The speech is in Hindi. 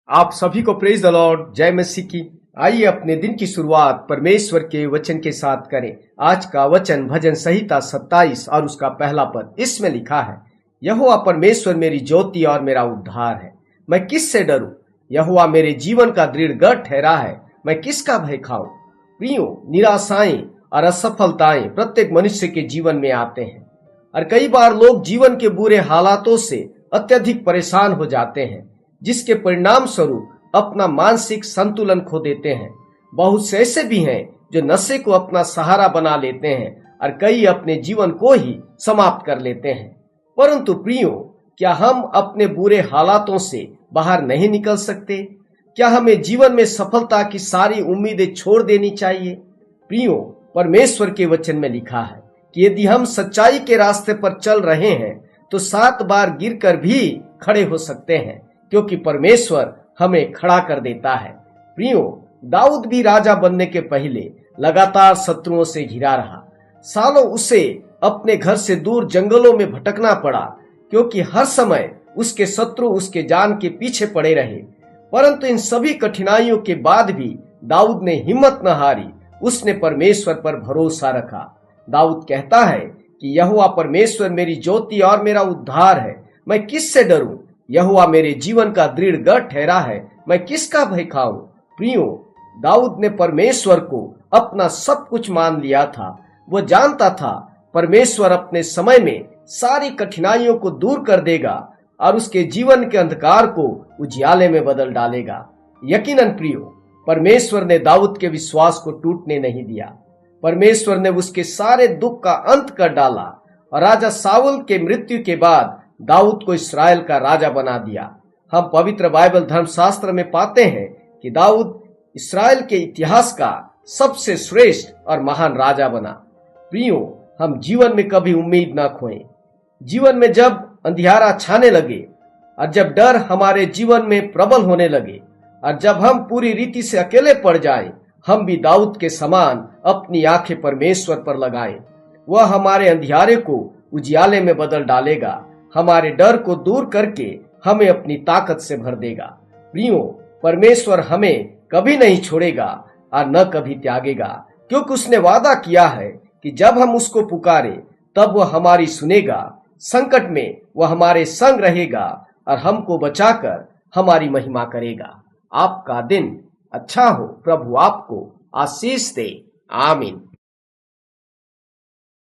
आप सभी को प्रेज द लॉर्ड, जय मसीह की। आइए अपने दिन की शुरुआत परमेश्वर के वचन के साथ करें। आज का वचन भजन संहिता 27 और उसका पहला पद। इसमें लिखा है, यहोवा परमेश्वर मेरी ज्योति और मेरा उद्धार है, मैं किससे डरूं। यहोवा मेरे जीवन का दृढ़ गढ़ ठहरा है, मैं किसका भय खाऊं। प्रियो, निराशाएं और असफलताएं प्रत्येक मनुष्य के जीवन में आते हैं और कई बार लोग जीवन के बुरे हालातों से अत्यधिक परेशान हो जाते हैं, जिसके परिणाम स्वरूप अपना मानसिक संतुलन खो देते हैं। बहुत से ऐसे भी हैं जो नशे को अपना सहारा बना लेते हैं और कई अपने जीवन को ही समाप्त कर लेते हैं। परंतु प्रियो, क्या हम अपने बुरे हालातों से बाहर नहीं निकल सकते? क्या हमें जीवन में सफलता की सारी उम्मीदें छोड़ देनी चाहिए? प्रियो, परमेश्वर के वचन में लिखा है कि यदि हम सच्चाई के रास्ते पर चल रहे हैं तो 7 बार गिरकर भी खड़े हो सकते हैं, क्योंकि परमेश्वर हमें खड़ा कर देता है। प्रियो, दाऊद भी राजा बनने के पहले लगातार शत्रुओं से घिरा रहा। सालों उसे अपने घर से दूर जंगलों में भटकना पड़ा, क्योंकि हर समय उसके शत्रु उसके जान के पीछे पड़े रहे। परंतु इन सभी कठिनाइयों के बाद भी दाऊद ने हिम्मत न हारी, उसने परमेश्वर पर भरोसा रखा। दाऊद कहता है कि यहोवा परमेश्वर मेरी ज्योति और मेरा उद्धार है, मैं किससे डरूं। यहोवा मेरे जीवन का दृढ़ गढ़ ठहरा है, मैं किसका भय खाऊं। प्रियो, दाऊद ने परमेश्वर को अपना सब कुछ मान लिया था। वह जानता था परमेश्वर अपने समय में सारी कठिनाइयों को दूर कर देगा और उसके जीवन के अंधकार को उजियाले में बदल डालेगा। यकीनन प्रियो, परमेश्वर ने दाऊद के विश्वास को टूटने नहीं दिया। परमेश्वर ने उसके सारे दुख का अंत कर डाला और राजा साउल के मृत्यु के बाद दाऊद को इस्राएल का राजा बना दिया। हम पवित्र बाइबल धर्मशास्त्र में पाते हैं कि दाऊद इस्राएल के इतिहास का सबसे श्रेष्ठ और महान राजा बना। प्रियो, हम जीवन में कभी उम्मीद न खोएं। जीवन में जब अंधियारा छाने लगे और जब डर हमारे जीवन में प्रबल होने लगे और जब हम पूरी रीति से अकेले पड़ जाएं, हम भी दाऊद के समान अपनी आंखें परमेश्वर पर लगाएं। वह हमारे अंधियारे को उजियाले में बदल डालेगा, हमारे डर को दूर करके हमें अपनी ताकत से भर देगा। प्रियो, परमेश्वर हमें कभी नहीं छोड़ेगा और न कभी त्यागेगा, क्योंकि उसने वादा किया है कि जब हम उसको पुकारे तब वह हमारी सुनेगा। संकट में वह हमारे संग रहेगा और हमको बचाकर हमारी महिमा करेगा। आपका दिन अच्छा हो। प्रभु आपको आशीष दे। आमीन।